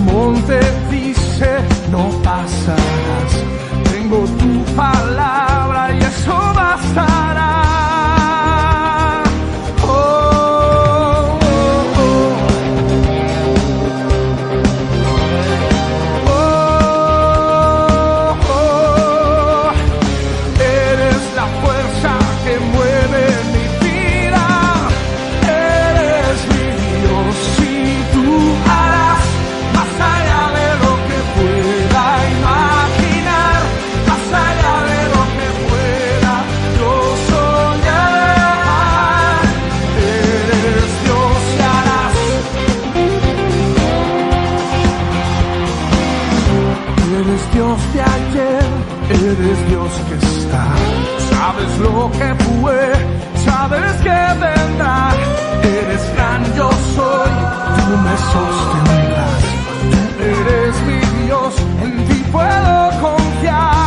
monte dice no pasarás. Tengo tu palabra y eso bastará. Eres Dios que está, sabes lo que fue, sabes que vendrá. Eres gran, yo soy, tú me sostendrás. Tú eres mi Dios, en ti puedo confiar.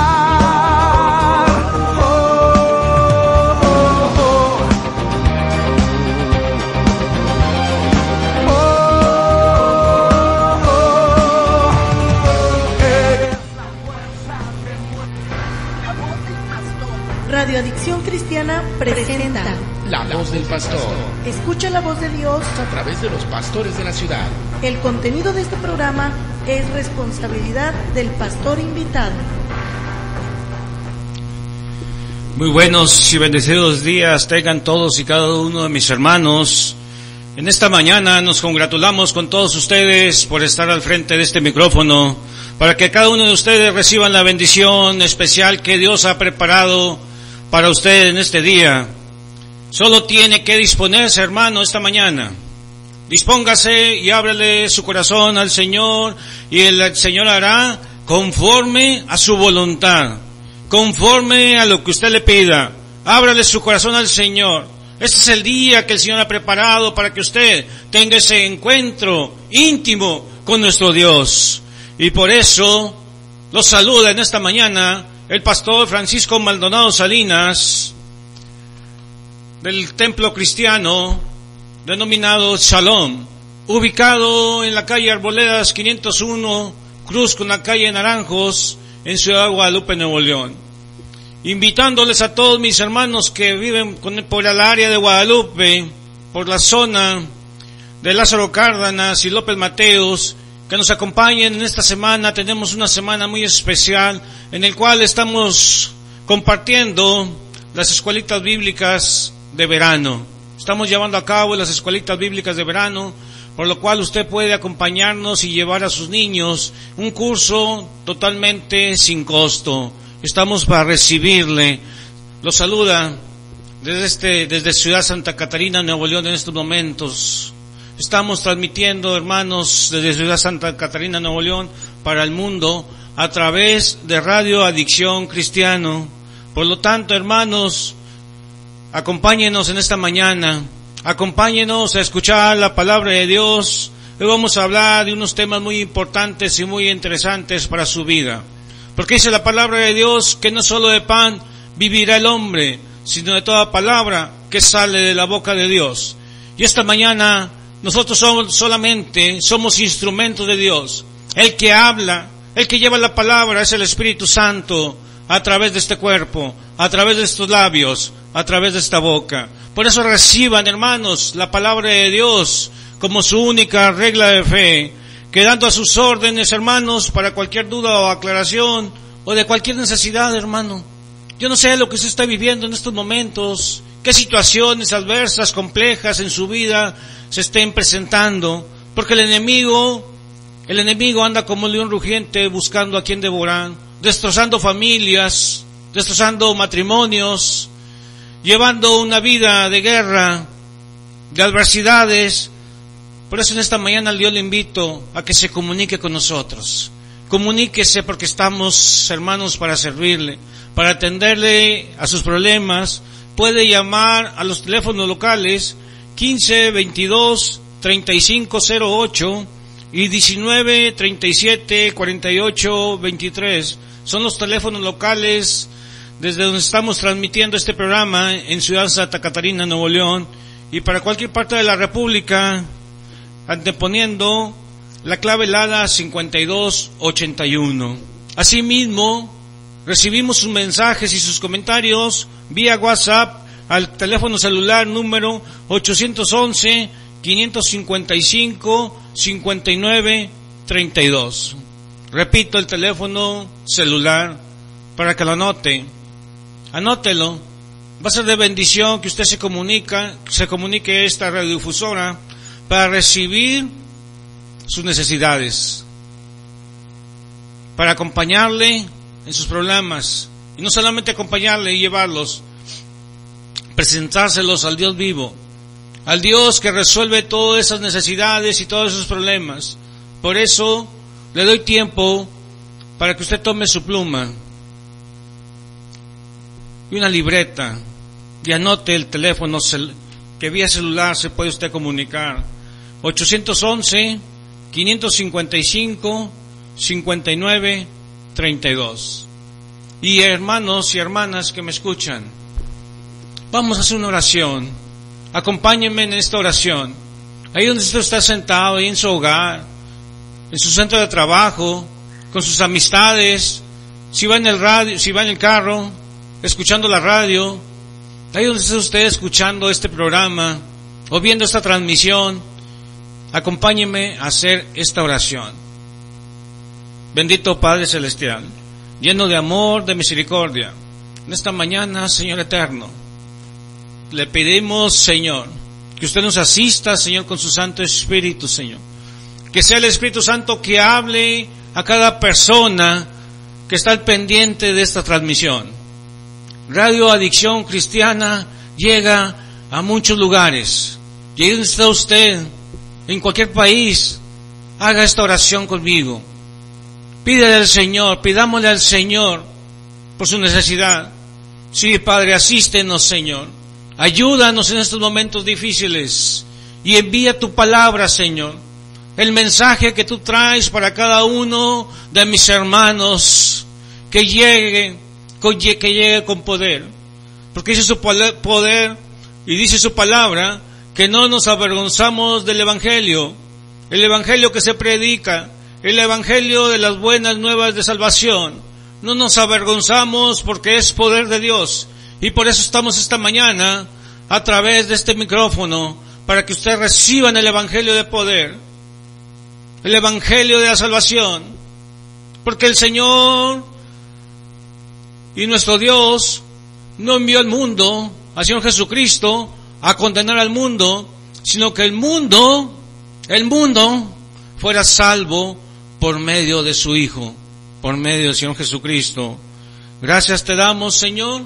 Radio Adicción Cristiana presenta La Voz del Pastor. Escucha la voz de Dios a través de los pastores de la ciudad. El contenido de este programa es responsabilidad del pastor invitado. Muy buenos y bendecidos días tengan todos y cada uno de mis hermanos. En esta mañana nos congratulamos con todos ustedes por estar al frente de este micrófono, para que cada uno de ustedes reciban la bendición especial que Dios ha preparado para usted en este día. Solo tiene que disponerse, hermano, esta mañana. Dispóngase y ábrele su corazón al Señor, y el Señor hará conforme a su voluntad, conforme a lo que usted le pida. Ábrale su corazón al Señor. Este es el día que el Señor ha preparado para que usted tenga ese encuentro íntimo con nuestro Dios. Y por eso los saluda en esta mañana el pastor Francisco Maldonado Salinas, del templo cristiano denominado Shalom, ubicado en la calle Arboledas 501, cruz con la calle Naranjos, en Ciudad Guadalupe, Nuevo León. Invitándoles a todos mis hermanos que viven por el área de Guadalupe, por la zona de Lázaro Cárdenas y López Mateos, que nos acompañen en esta semana. Tenemos una semana muy especial en el cual estamos compartiendo las escuelitas bíblicas de verano. Estamos llevando a cabo las escuelitas bíblicas de verano, por lo cual usted puede acompañarnos y llevar a sus niños un curso totalmente sin costo. Estamos para recibirle. Los saluda desde Ciudad Santa Catarina, Nuevo León, en estos momentos. Estamos transmitiendo, hermanos, desde Ciudad Santa Catarina, Nuevo León, para el mundo, a través de Radio Adicción Cristiano. Por lo tanto, hermanos, acompáñenos en esta mañana, acompáñenos a escuchar la palabra de Dios. Hoy vamos a hablar de unos temas muy importantes y muy interesantes para su vida. Porque dice la palabra de Dios que no solo de pan vivirá el hombre, sino de toda palabra que sale de la boca de Dios. Y esta mañana nosotros somos instrumentos de Dios. El que habla, el que lleva la palabra es el Espíritu Santo, a través de este cuerpo, a través de estos labios, a través de esta boca. Por eso reciban, hermanos, la palabra de Dios como su única regla de fe, quedando a sus órdenes, hermanos, para cualquier duda o aclaración, o de cualquier necesidad, hermano. Yo no sé lo que usted está viviendo en estos momentos, qué situaciones adversas, complejas en su vida se estén presentando, porque el enemigo anda como un león rugiente buscando a quien devorar, destrozando familias, destrozando matrimonios, llevando una vida de guerra, de adversidades. Por eso en esta mañana yo le invito a que se comunique con nosotros. Comuníquese, porque estamos, hermanos, para servirle, para atenderle a sus problemas. Puede llamar a los teléfonos locales 15 22 35 08 y 19 37 48 23. Son los teléfonos locales desde donde estamos transmitiendo este programa en Ciudad Santa Catarina, Nuevo León, y para cualquier parte de la República, anteponiendo la clave LADA 5281. Asimismo, recibimos sus mensajes y sus comentarios vía WhatsApp al teléfono celular número 811-555-5932. Repito el teléfono celular para que lo anote. Anótelo. Va a ser de bendición que usted se comunique a esta radiodifusora para recibir sus necesidades, para acompañarle en sus problemas, y no solamente acompañarle y llevarlos, presentárselos al Dios vivo, al Dios que resuelve todas esas necesidades y todos esos problemas. Por eso le doy tiempo para que usted tome su pluma y una libreta y anote el teléfono que vía celular se puede usted comunicar. 811-555-5932. Y hermanos y hermanas que me escuchan, vamos a hacer una oración. Acompáñenme en esta oración. Ahí donde usted está sentado, ahí en su hogar, en su centro de trabajo, con sus amistades, si va en el radio, si va en el carro, escuchando la radio, ahí donde está usted escuchando este programa o viendo esta transmisión, acompáñeme a hacer esta oración. Bendito Padre Celestial, lleno de amor, de misericordia, en esta mañana, Señor eterno, le pedimos, Señor, que usted nos asista, Señor, con su Santo Espíritu, Señor. Que sea el Espíritu Santo que hable a cada persona que está al pendiente de esta transmisión. Radio Adicción Cristiana llega a muchos lugares. Y ahí donde está usted, en cualquier país, haga esta oración conmigo. Pídele al Señor, pidámosle al Señor por su necesidad. Sí, Padre, asístenos, Señor. Ayúdanos en estos momentos difíciles y envía tu palabra, Señor. El mensaje que tú traes para cada uno de mis hermanos, que llegue con poder. Porque dice su poder y dice su palabra que no nos avergonzamos del Evangelio. El Evangelio que se predica, el Evangelio de las buenas nuevas de salvación. No nos avergonzamos porque es poder de Dios. Y por eso estamos esta mañana a través de este micrófono, para que ustedes reciban el Evangelio de poder, el Evangelio de la salvación, porque el Señor y nuestro Dios no envió al mundo, al Señor Jesucristo, a condenar al mundo, sino que el mundo fuera salvo por medio de su Hijo, por medio del Señor Jesucristo. Gracias te damos, Señor,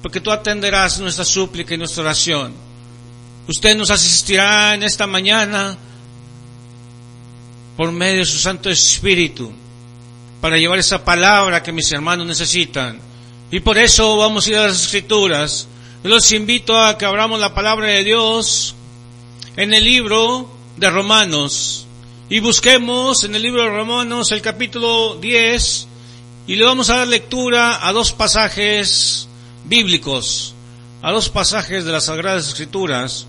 porque tú atenderás nuestra súplica y nuestra oración. Usted nos asistirá en esta mañana por medio de su Santo Espíritu para llevar esa palabra que mis hermanos necesitan. Y por eso vamos a ir a las Escrituras. Yo los invito a que abramos la palabra de Dios en el libro de Romanos y busquemos en el libro de Romanos el capítulo 10 y le vamos a dar lectura a dos pasajes bíblicos, a dos pasajes de las Sagradas Escrituras.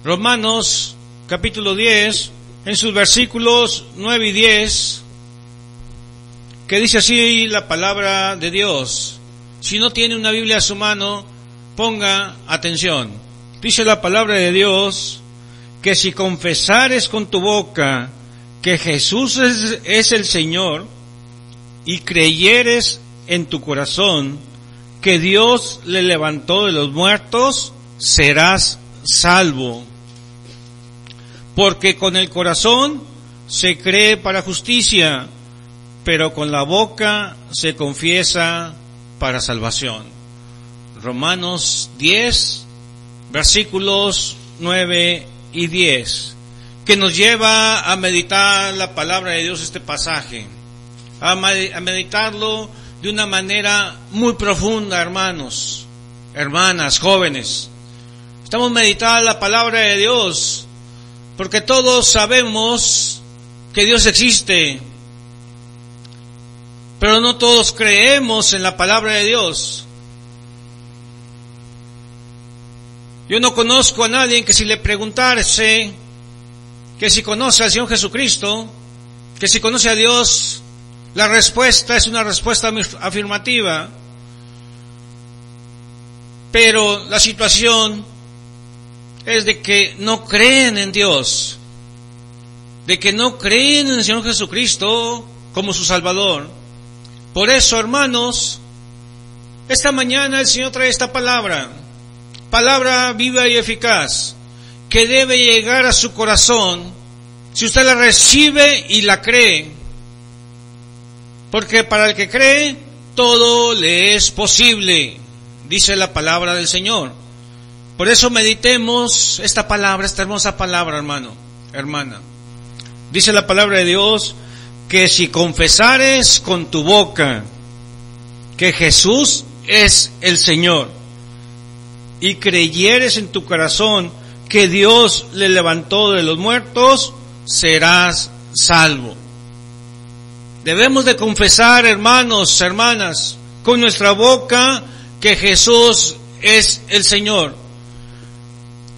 Romanos capítulo 10, en sus versículos 9 y 10, que dice así la palabra de Dios. Si no tiene una Biblia a su mano, ponga atención. Dice la palabra de Dios que si confesares con tu boca que Jesús es el Señor y creyeres en tu corazón que Dios le levantó de los muertos, serás salvo. Porque con el corazón se cree para justicia, pero con la boca se confiesa para salvación. Romanos 10, versículos 9 y 10, que nos lleva a meditar la palabra de Dios, este pasaje, a meditarlo de una manera muy profunda, hermanos, hermanas, jóvenes. Estamos meditando la palabra de Dios, porque todos sabemos que Dios existe, pero no todos creemos en la palabra de Dios. Yo no conozco a nadie que si le preguntase que si conoce al Señor Jesucristo, que si conoce a Dios, la respuesta es una respuesta afirmativa. Pero la situación es de que no creen en Dios, de que no creen en el Señor Jesucristo como su Salvador. Por eso, hermanos, esta mañana el Señor trae esta palabra viva y eficaz, que debe llegar a su corazón si usted la recibe y la cree. Porque para el que cree, todo le es posible, dice la palabra del Señor. Por eso meditemos esta palabra, esta hermosa palabra, hermano, hermana. Dice la palabra de Dios que si confesares con tu boca que Jesús es el Señor y creyeres en tu corazón que Dios le levantó de los muertos, serás salvo. Debemos de confesar, hermanos, hermanas, con nuestra boca que Jesús es el Señor.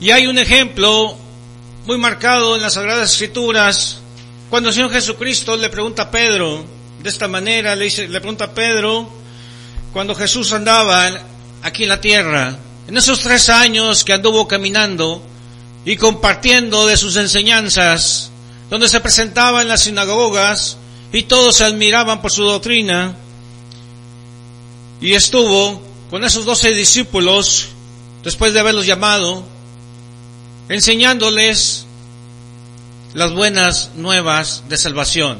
Y hay un ejemplo muy marcado en las Sagradas Escrituras, cuando el Señor Jesucristo le pregunta a Pedro, de esta manera le pregunta a Pedro, cuando Jesús andaba aquí en la tierra, en esos 3 años que anduvo caminando y compartiendo de sus enseñanzas, donde se presentaba en las sinagogas y todos se admiraban por su doctrina, y estuvo con esos 12 discípulos, después de haberlos llamado, enseñándoles las buenas nuevas de salvación.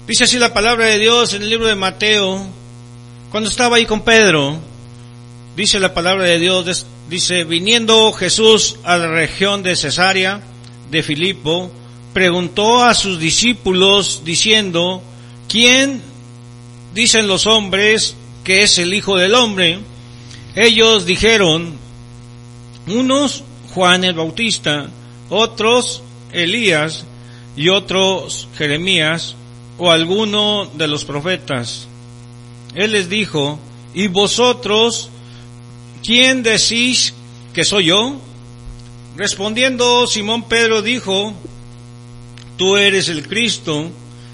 Dice así la palabra de Dios en el libro de Mateo, cuando estaba ahí con Pedro, dice la palabra de Dios, dice, viniendo Jesús a la región de Cesarea de Filipo, preguntó a sus discípulos diciendo, ¿quién dicen los hombres que es el Hijo del Hombre? Ellos dijeron, unos Juan el Bautista, otros Elías y otros Jeremías o alguno de los profetas. Él les dijo, ¿y vosotros quién decís que soy yo? Respondiendo Simón Pedro dijo, tú eres el Cristo,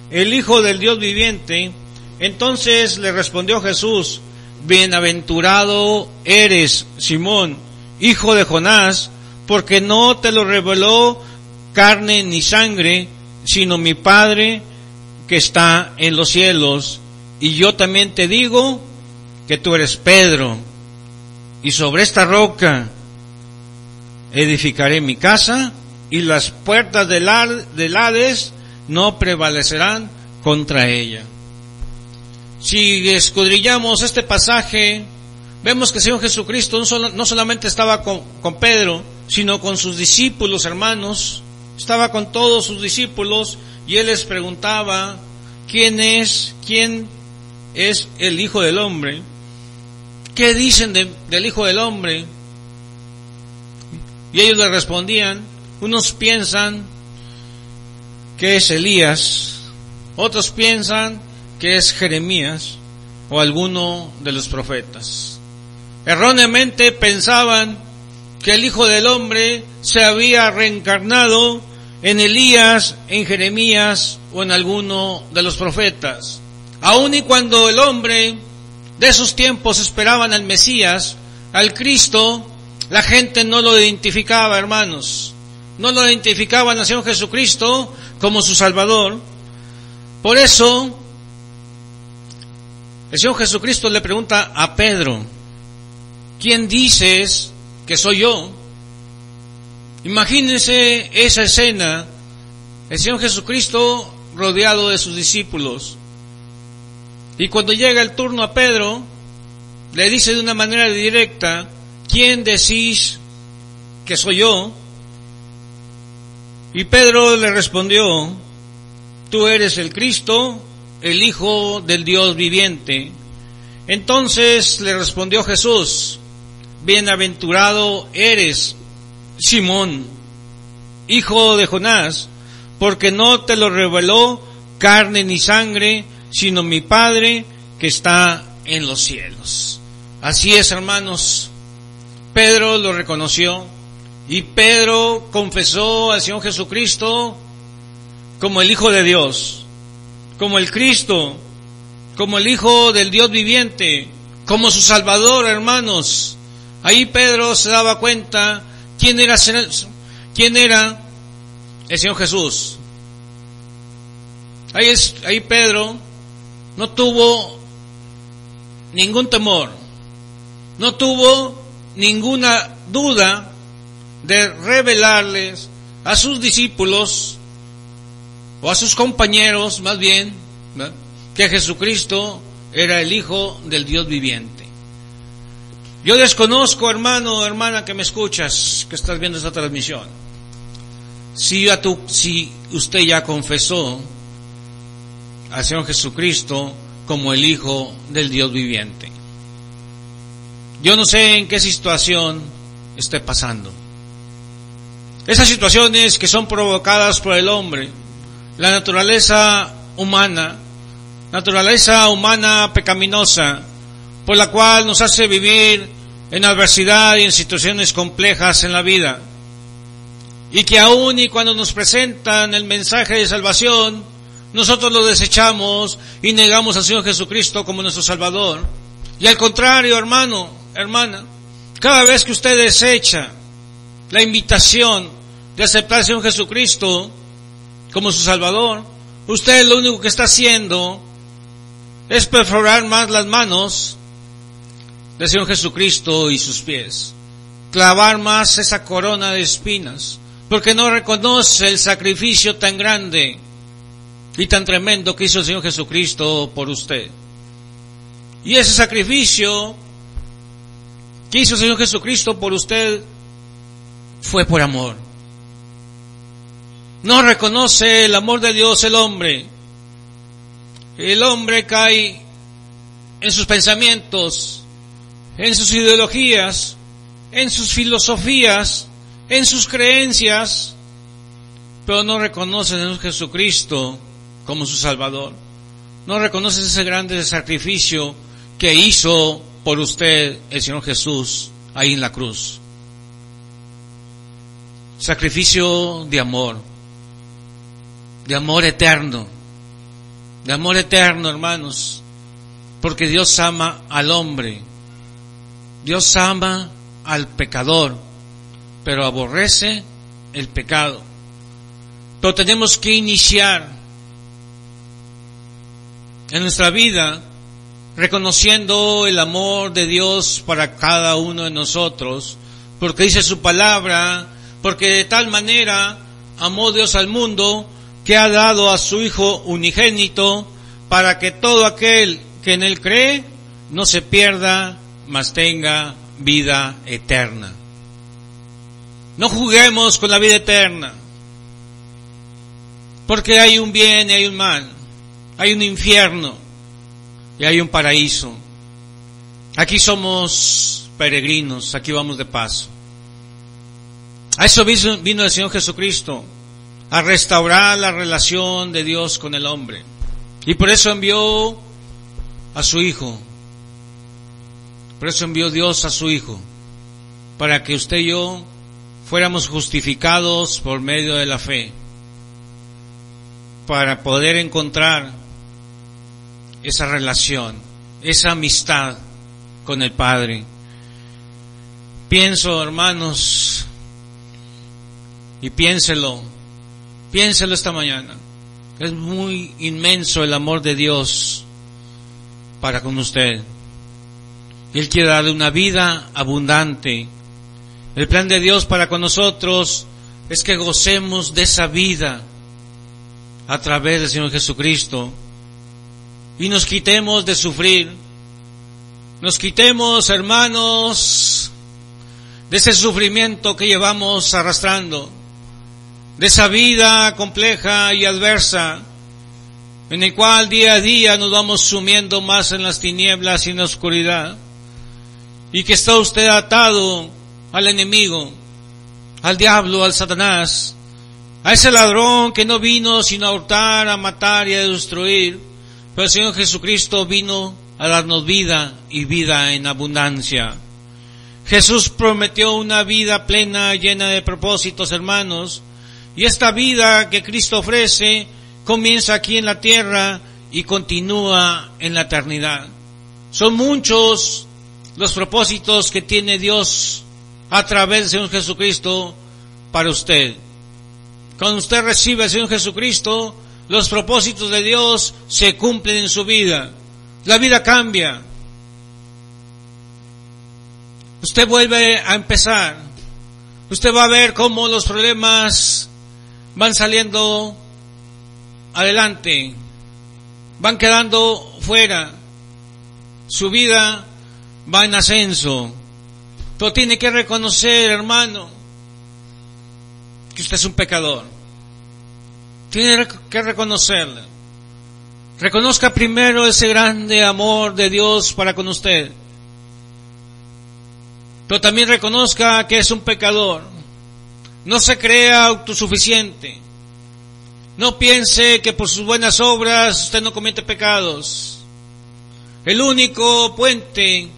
el Hijo del Dios viviente. Entonces le respondió Jesús, bienaventurado eres, Simón, hijo de Jonás, porque no te lo reveló carne ni sangre, sino mi Padre que está en los cielos. Y yo también te digo que tú eres Pedro, y sobre esta roca edificaré mi casa, y las puertas del Hades no prevalecerán contra ella. Si escudriñamos este pasaje, vemos que el Señor Jesucristo no solamente estaba con Pedro, sino con sus discípulos, hermanos. Estaba con todos sus discípulos y Él les preguntaba, ¿quién es el Hijo del Hombre? ¿Qué dicen del Hijo del Hombre? Y ellos le respondían, unos piensan que es Elías, otros piensan que es Jeremías o alguno de los profetas. Erróneamente pensaban que el Hijo del Hombre se había reencarnado en Elías, en Jeremías o en alguno de los profetas. Aun y cuando el hombre de esos tiempos esperaban al Mesías, al Cristo, la gente no lo identificaba, hermanos. No lo identificaban al Señor Jesucristo como su Salvador. Por eso, el Señor Jesucristo le pregunta a Pedro, ¿quién dices que soy yo? Imagínense esa escena, el Señor Jesucristo rodeado de sus discípulos. Y cuando llega el turno a Pedro, le dice de una manera directa, ¿quién decís que soy yo? Y Pedro le respondió, tú eres el Cristo, el Hijo del Dios viviente. Entonces le respondió Jesús, bienaventurado eres, Simón, hijo de Jonás, porque no te lo reveló carne ni sangre, sino mi Padre que está en los cielos. Así es, hermanos. Pedro lo reconoció y Pedro confesó al Señor Jesucristo como el Hijo de Dios, como el Cristo, como el Hijo del Dios viviente, como su Salvador, hermanos. Ahí Pedro se daba cuenta quién era el Señor Jesús. Ahí Pedro no tuvo ningún temor, no tuvo ninguna duda de revelarles a sus discípulos, o a sus compañeros más bien, ¿verdad?, que Jesucristo era el Hijo del Dios viviente. Yo desconozco, hermano, hermana que me escuchas, que estás viendo esta transmisión, si usted ya confesó al Señor Jesucristo como el Hijo del Dios viviente. Yo no sé en qué situación esté pasando. Esas situaciones que son provocadas por el hombre, la naturaleza humana pecaminosa, por la cual nos hace vivir en adversidad y en situaciones complejas en la vida, y que aún y cuando nos presentan el mensaje de salvación, nosotros lo desechamos y negamos al Señor Jesucristo como nuestro Salvador. Y al contrario, hermano, hermana, cada vez que usted desecha la invitación de aceptar al Señor Jesucristo como su Salvador, usted lo único que está haciendo es perforar más las manos del Señor Jesucristo y sus pies, clavar más esa corona de espinas, porque no reconoce el sacrificio tan grande y tan tremendo que hizo el Señor Jesucristo por usted. Y ese sacrificio que hizo el Señor Jesucristo por usted fue por amor. No reconoce el amor de Dios el hombre. El hombre cae en sus pensamientos, en sus ideologías, en sus filosofías, en sus creencias, pero no reconoce a Señor Jesucristo como su Salvador. No reconoce ese grande sacrificio que hizo por usted el Señor Jesús ahí en la cruz. Sacrificio de amor eterno, hermanos, porque Dios ama al hombre, Dios ama al pecador, pero aborrece el pecado. Pero tenemos que iniciar en nuestra vida reconociendo el amor de Dios para cada uno de nosotros, porque dice su palabra, porque de tal manera amó Dios al mundo que ha dado a su Hijo unigénito, para que todo aquel que en Él cree no se pierda, mas tenga vida eterna. No juguemos con la vida eterna, porque hay un bien y hay un mal, hay un infierno y hay un paraíso. Aquí somos peregrinos, aquí vamos de paso. A eso vino el Señor Jesucristo, a restaurar la relación de Dios con el hombre. Y por eso envió a su Hijo. Por eso envió Dios a su Hijo, para que usted y yo fuéramos justificados por medio de la fe, para poder encontrar esa relación, esa amistad con el Padre. Pienso, hermanos, y piénselo esta mañana. Es muy inmenso el amor de Dios para con usted. Él quiere darle una vida abundante. El plan de Dios para con nosotros es que gocemos de esa vida a través del Señor Jesucristo y nos quitemos de sufrir. Nos quitemos, hermanos, de ese sufrimiento que llevamos arrastrando, de esa vida compleja y adversa, en el cual día a día nos vamos sumiendo más en las tinieblas y en la oscuridad, y que está usted atado al enemigo, al diablo, al Satanás, a ese ladrón que no vino sino a hurtar, a matar y a destruir, pero el Señor Jesucristo vino a darnos vida y vida en abundancia. Jesús prometió una vida plena, llena de propósitos, hermanos, Y esta vida que Cristo ofrece comienza aquí en la tierra y continúa en la eternidad. Son muchos los propósitos que tiene Dios a través del Señor Jesucristo para usted. Cuando usted recibe al Señor Jesucristo, los propósitos de Dios se cumplen en su vida. La vida cambia. Usted vuelve a empezar. Usted va a ver cómo los problemas van saliendo adelante, van quedando fuera. Su vida va en ascenso. Pero tiene que reconocer, hermano, que usted es un pecador. Tiene que reconocerlo. Reconozca primero ese grande amor de Dios para con usted. Pero también reconozca que es un pecador. No se crea autosuficiente. No piense que por sus buenas obras usted no comete pecados. El único puente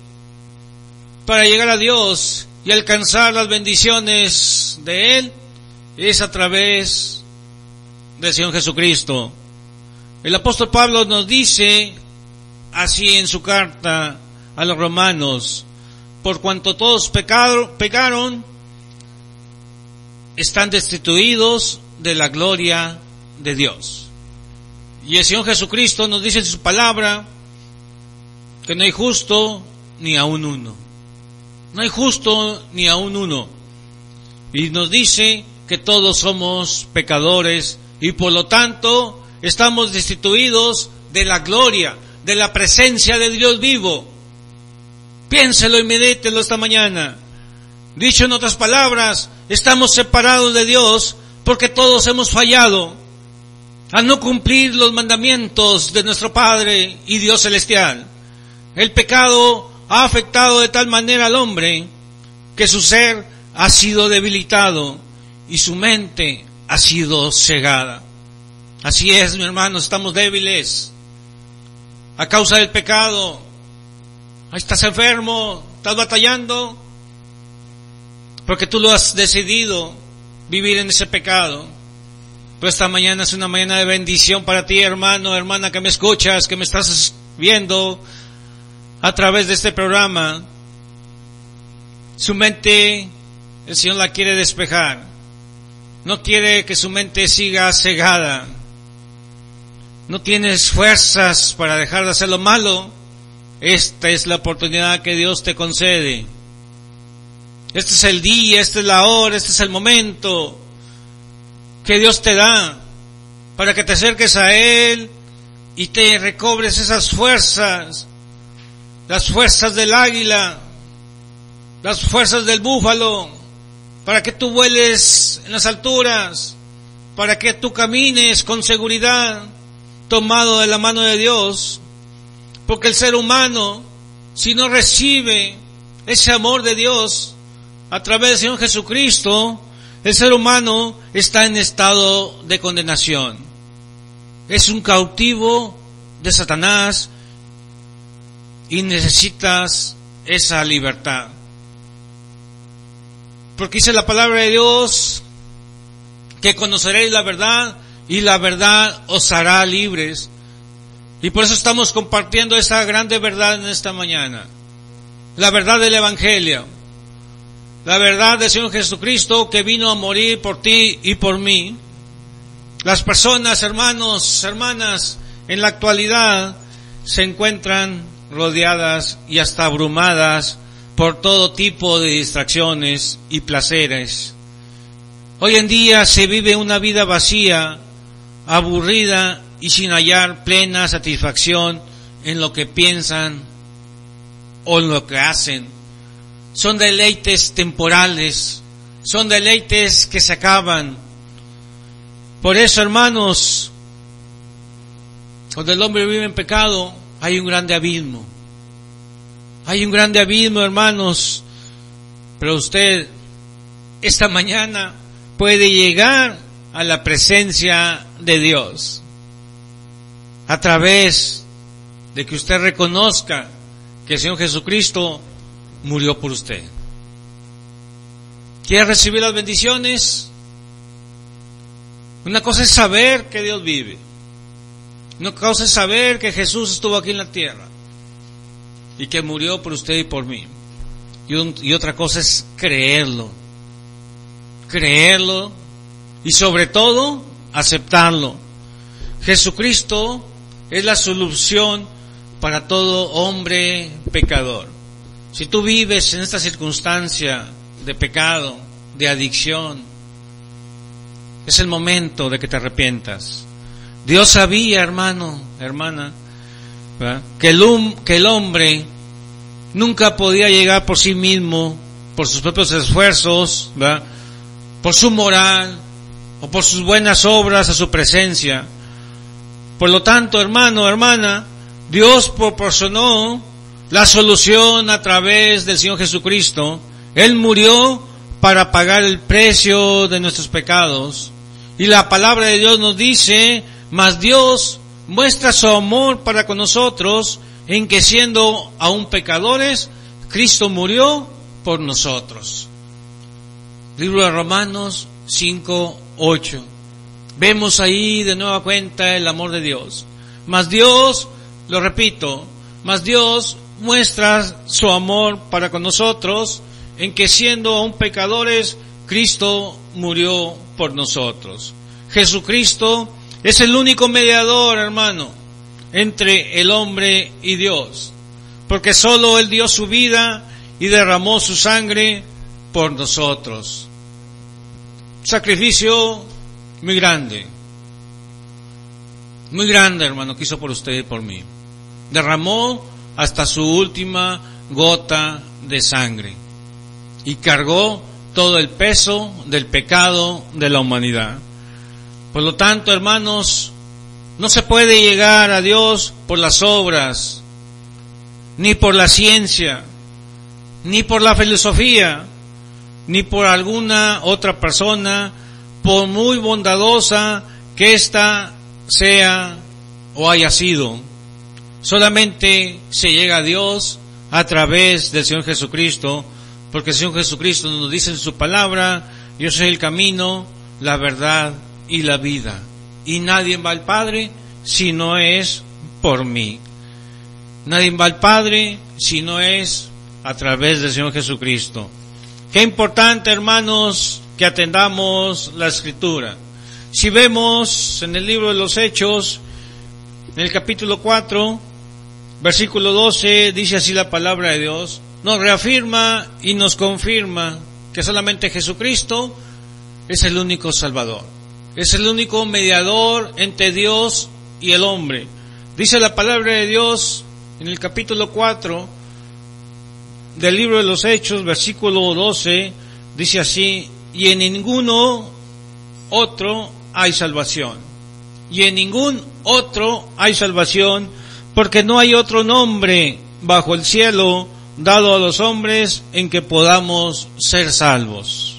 para llegar a Dios y alcanzar las bendiciones de Él es a través del Señor Jesucristo. El apóstol Pablo nos dice así en su carta a los romanos: por cuanto todos pecaron, están destituidos de la gloria de Dios. Y el Señor Jesucristo nos dice en su palabra que no hay justo ni aun uno. No hay justo ni aun uno. Y nos dice que todos somos pecadores y por lo tanto estamos destituidos de la gloria, de la presencia de Dios vivo. Piénselo y medítelo esta mañana. Dicho en otras palabras, estamos separados de Dios porque todos hemos fallado al no cumplir los mandamientos de nuestro Padre y Dios celestial. El pecado ha afectado de tal manera al hombre que su ser ha sido debilitado y su mente ha sido cegada. Así es, mi hermano, estamos débiles a causa del pecado. Ahí estás enfermo, estás batallando, porque tú lo has decidido vivir en ese pecado. Pero esta mañana es una mañana de bendición para ti, hermano, hermana, que me escuchas, que me estás viendo a través de este programa. Su mente, el Señor la quiere despejar. No quiere que su mente siga cegada. No tienes fuerzas para dejar de hacer lo malo. Esta es la oportunidad que Dios te concede. Este es el día, esta es la hora, este es el momento que Dios te da para que te acerques a Él y te recobres esas fuerzas, las fuerzas del águila, las fuerzas del búfalo, para que tú vueles en las alturas, para que tú camines con seguridad, tomado de la mano de Dios. Porque el ser humano, si no recibe ese amor de Dios a través del Señor Jesucristo, el ser humano está en estado de condenación. Es un cautivo de Satanás y necesitas esa libertad. Porque dice la palabra de Dios que conoceréis la verdad y la verdad os hará libres. Y por eso estamos compartiendo esta grande verdad en esta mañana. La verdad del Evangelio. La verdad del Señor Jesucristo que vino a morir por ti y por mí. Las personas, hermanos, hermanas, en la actualidad se encuentran rodeadas y hasta abrumadas por todo tipo de distracciones y placeres. Hoy en día se vive una vida vacía, aburrida y sin hallar plena satisfacción en lo que piensan o en lo que hacen. Son deleites temporales, son deleites que se acaban. Por eso, hermanos, cuando el hombre vive en pecado, hay un grande abismo. Hay un grande abismo, hermanos. Pero usted, esta mañana, puede llegar a la presencia de Dios a través de que usted reconozca que el Señor Jesucristo murió por usted. ¿Quiere recibir las bendiciones? Una cosa es saber que Dios vive. Una cosa es saber que Jesús estuvo aquí en la tierra y que murió por usted y por mí. Y otra cosa es creerlo. Creerlo y sobre todo aceptarlo. Jesucristo es la solución para todo hombre pecador. Si tú vives en esta circunstancia de pecado, de adicción, es el momento de que te arrepientas. Dios sabía, hermano, hermana, ¿verdad?, que el hombre nunca podía llegar por sí mismo, por sus propios esfuerzos, ¿verdad?, por su moral o por sus buenas obras a su presencia. Por lo tanto, hermano, hermana, Dios proporcionó la solución a través del Señor Jesucristo. Él murió para pagar el precio de nuestros pecados. Y la palabra de Dios nos dice: mas Dios muestra su amor para con nosotros en que siendo aún pecadores, Cristo murió por nosotros. Libro de Romanos 5:8. Vemos ahí de nueva cuenta el amor de Dios. Mas Dios, lo repito, mas Dios muestra su amor para con nosotros en que siendo aún pecadores, Cristo murió por nosotros. Jesucristo es el único mediador, hermano, entre el hombre y Dios, porque solo Él dio su vida y derramó su sangre por nosotros. Sacrificio muy grande, hermano, que hizo por usted y por mí. Derramó hasta su última gota de sangre y cargó todo el peso del pecado de la humanidad. Por lo tanto, hermanos, no se puede llegar a Dios por las obras, ni por la ciencia, ni por la filosofía, ni por alguna otra persona, por muy bondadosa que ésta sea o haya sido. Solamente se llega a Dios a través del Señor Jesucristo, porque el Señor Jesucristo nos dice en su palabra: yo soy el camino, la verdad y la vida, y nadie va al Padre si no es por mí. Nadie va al Padre si no es a través del Señor Jesucristo. Qué importante, hermanos, que atendamos la Escritura. Si vemos en el libro de los Hechos, en el capítulo 4, versículo 12, dice así la palabra de Dios: nos reafirma y nos confirma que solamente Jesucristo es el único Salvador, es el único mediador entre Dios y el hombre. Dice la palabra de Dios en el capítulo 4 del libro de los Hechos, versículo 12, dice así: y en ninguno otro hay salvación, y en ningún otro hay salvación, porque no hay otro nombre bajo el cielo dado a los hombres en que podamos ser salvos.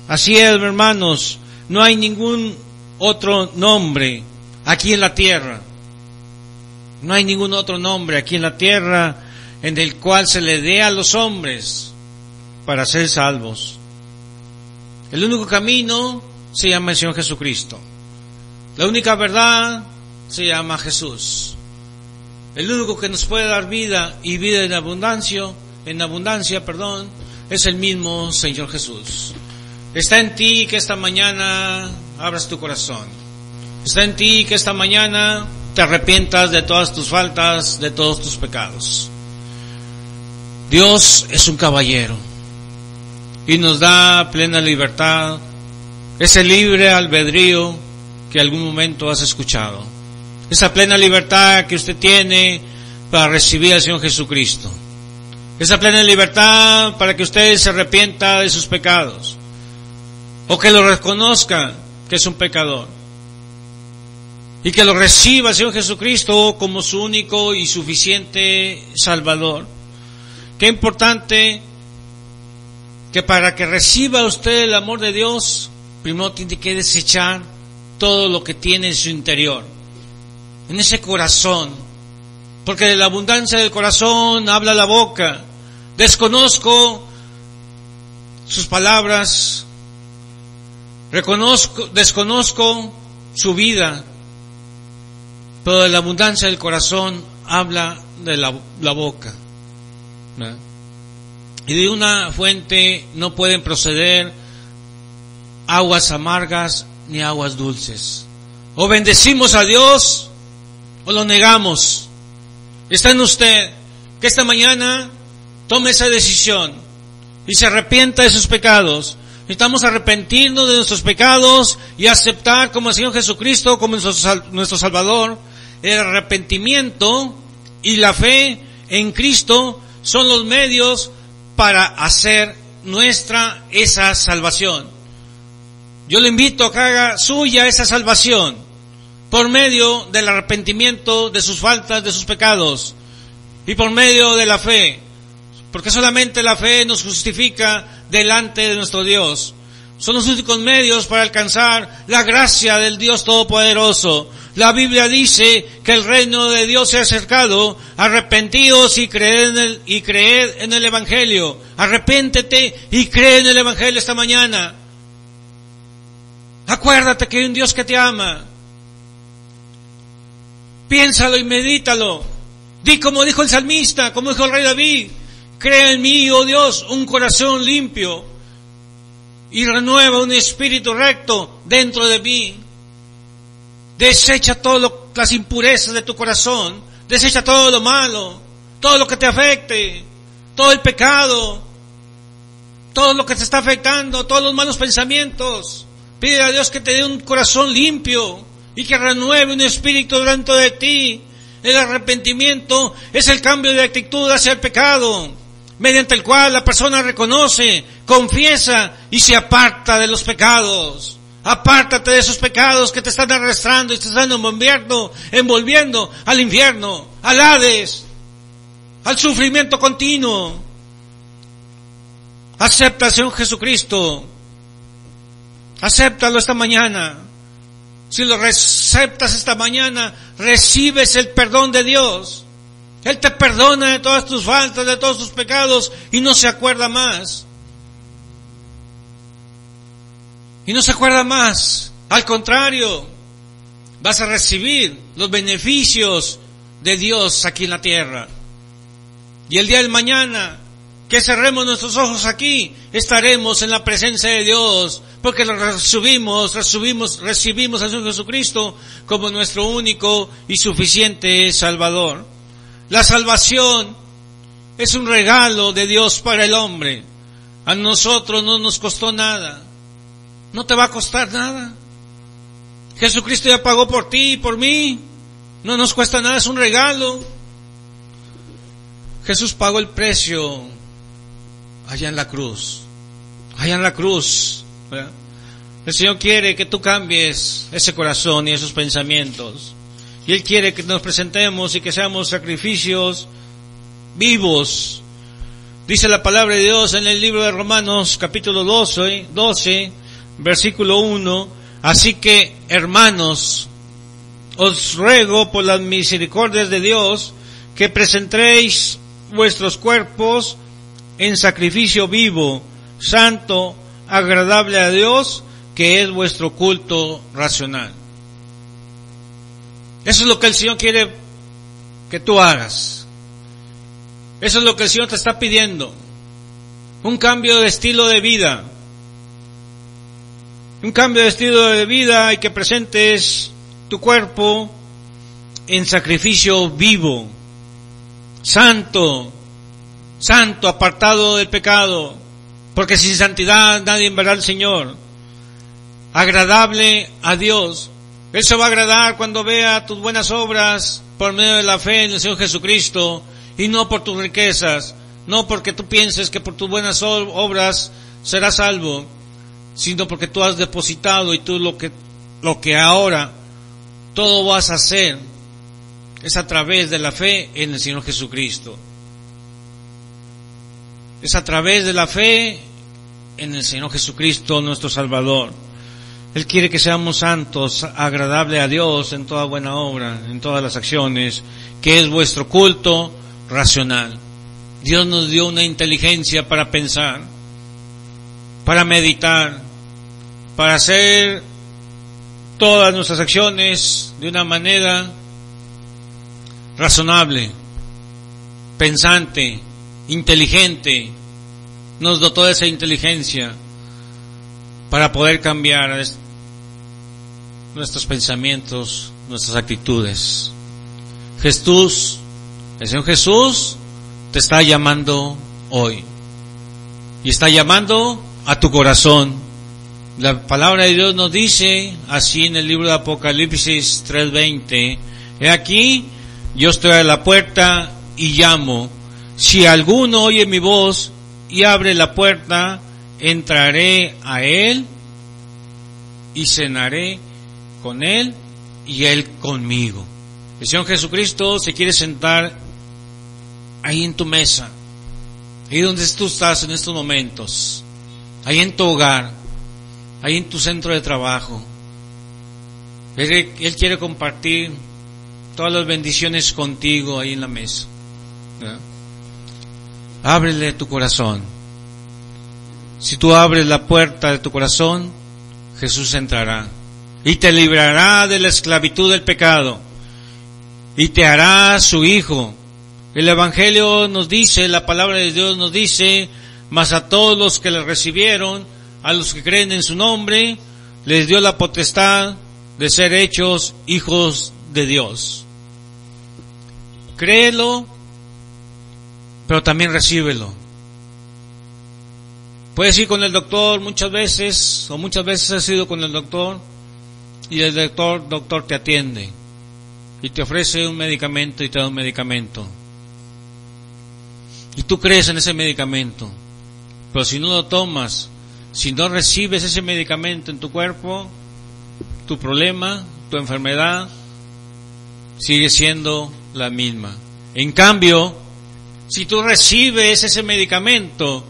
Así es, hermanos, no hay ningún otro nombre aquí en la tierra. No hay ningún otro nombre aquí en la tierra en el cual se le dé a los hombres para ser salvos. El único camino se llama el Señor Jesucristo. La única verdad se llama Jesús. El único que nos puede dar vida y vida en abundancia, es el mismo Señor Jesús. Está en ti que esta mañana abras tu corazón. Está en ti que esta mañana te arrepientas de todas tus faltas, de todos tus pecados. Dios es un caballero y nos da plena libertad, ese libre albedrío que algún momento has escuchado, esa plena libertad que usted tiene para recibir al Señor Jesucristo, esa plena libertad para que usted se arrepienta de sus pecados, o que lo reconozca que es un pecador, y que lo reciba el Señor Jesucristo como su único y suficiente Salvador. Qué importante que para que reciba usted el amor de Dios, primero tiene que desechar todo lo que tiene en su interior, en ese corazón, porque de la abundancia del corazón habla la boca. Desconozco sus palabras, Desconozco su vida, pero de la abundancia del corazón habla de la boca, ¿verdad? Y de una fuente no pueden proceder aguas amargas ni aguas dulces. O bendecimos a Dios o lo negamos. Está en usted que esta mañana tome esa decisión y se arrepienta de sus pecados. Necesitamos arrepentirnos de nuestros pecados y aceptar como el Señor Jesucristo, como nuestro Salvador. El arrepentimiento y la fe en Cristo son los medios para hacer nuestra esa salvación. Yo le invito a que haga suya esa salvación por medio del arrepentimiento de sus faltas, de sus pecados, y por medio de la fe, porque solamente la fe nos justifica delante de nuestro Dios. Son los únicos medios para alcanzar la gracia del Dios Todopoderoso. La Biblia dice que el reino de Dios se ha acercado. Arrepentíos y creed en el Evangelio. Arrepéntete y cree en el Evangelio esta mañana. Acuérdate que hay un Dios que te ama. Piénsalo y medítalo. Di como dijo el salmista, como dijo el rey David: crea en mí, oh Dios, un corazón limpio y renueva un espíritu recto dentro de mí. Desecha todas las impurezas de tu corazón, desecha todo lo malo, todo lo que te afecte, todo el pecado, todo lo que te está afectando, todos los malos pensamientos. Pide a Dios que te dé un corazón limpio y que renueve un espíritu dentro de ti. El arrepentimiento es el cambio de actitud hacia el pecado, mediante el cual la persona reconoce, confiesa y se aparta de los pecados. Apártate de esos pecados que te están arrastrando y te están envolviendo al infierno, al Hades, al sufrimiento continuo. Acepta al Señor Jesucristo. Acéptalo esta mañana. Si lo aceptas esta mañana, recibes el perdón de Dios. Él te perdona de todas tus faltas, de todos tus pecados, y no se acuerda más. Y no se acuerda más. Al contrario, vas a recibir los beneficios de Dios aquí en la tierra. Y el día de mañana, que cerremos nuestros ojos aquí, estaremos en la presencia de Dios, porque lo recibimos al Señor Jesucristo como nuestro único y suficiente Salvador. La salvación es un regalo de Dios para el hombre. A nosotros no nos costó nada. No te va a costar nada. Jesucristo ya pagó por ti y por mí. No nos cuesta nada, es un regalo. Jesús pagó el precio allá en la cruz. Allá en la cruz, ¿verdad? El Señor quiere que tú cambies ese corazón y esos pensamientos. Y Él quiere que nos presentemos y que seamos sacrificios vivos. Dice la palabra de Dios en el libro de Romanos, capítulo 12, versículo 1. Así que, hermanos, os ruego por las misericordias de Dios que presentéis vuestros cuerpos en sacrificio vivo, santo, agradable a Dios, que es vuestro culto racional. Eso es lo que el Señor quiere que tú hagas. Eso es lo que el Señor te está pidiendo. Un cambio de estilo de vida. Un cambio de estilo de vida, y que presentes tu cuerpo en sacrificio vivo, santo, apartado del pecado, porque sin santidad nadie verá al Señor. Agradable a Dios. Él se va a agradar cuando vea tus buenas obras por medio de la fe en el Señor Jesucristo, y no por tus riquezas, no porque tú pienses que por tus buenas obras serás salvo, sino porque tú has depositado, y tú lo que ahora todo vas a hacer es a través de la fe en el Señor Jesucristo. Es a través de la fe en el Señor Jesucristo, nuestro Salvador. Él quiere que seamos santos, agradable a Dios en toda buena obra, en todas las acciones, que es vuestro culto racional. Dios nos dio una inteligencia para pensar, para meditar, para hacer todas nuestras acciones de una manera razonable, pensante, inteligente. Nos dotó de esa inteligencia para poder cambiar nuestros pensamientos, nuestras actitudes. Jesús, el Señor Jesús, te está llamando hoy. Y está llamando a tu corazón. La palabra de Dios nos dice, así en el libro de Apocalipsis 3:20, he aquí, yo estoy a la puerta y llamo. Si alguno oye mi voz y abre la puerta, entraré a él y cenaré con él y él conmigo. El Señor Jesucristo se quiere sentar ahí en tu mesa, ahí donde tú estás en estos momentos, ahí en tu hogar, ahí en tu centro de trabajo. Él quiere compartir todas las bendiciones contigo ahí en la mesa. ¿Verdad? Ábrele tu corazón. Si tú abres la puerta de tu corazón, Jesús entrará y te librará de la esclavitud del pecado y te hará su hijo. El Evangelio nos dice, la palabra de Dios nos dice, mas a todos los que le recibieron, a los que creen en su nombre, les dio la potestad de ser hechos hijos de Dios. Créelo, pero también recíbelo. Puedes ir con el doctor muchas veces has ido con el doctor y el doctor te atiende y te ofrece un medicamento y te da un medicamento. Y tú crees en ese medicamento, pero si no lo tomas, si no recibes ese medicamento en tu cuerpo, tu problema, tu enfermedad, sigue siendo la misma. En cambio, si tú recibes ese medicamento,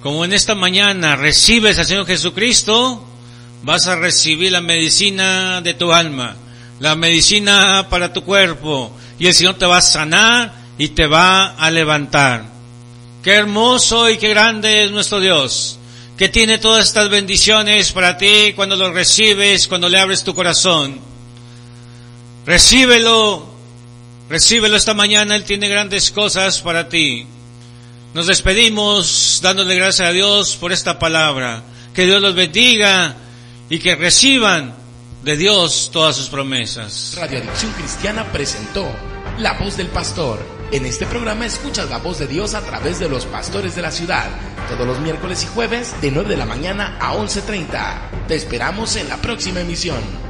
como en esta mañana recibes al Señor Jesucristo, vas a recibir la medicina de tu alma, la medicina para tu cuerpo, y el Señor te va a sanar y te va a levantar. Qué hermoso y qué grande es nuestro Dios, que tiene todas estas bendiciones para ti cuando lo recibes, cuando le abres tu corazón. Recíbelo esta mañana, Él tiene grandes cosas para ti. Nos despedimos dándole gracias a Dios por esta palabra. Que Dios los bendiga y que reciban de Dios todas sus promesas. Radio Adicción Cristiana presentó La Voz del Pastor. En este programa escuchas la voz de Dios a través de los pastores de la ciudad. Todos los miércoles y jueves de 9 de la mañana a 11:30. Te esperamos en la próxima emisión.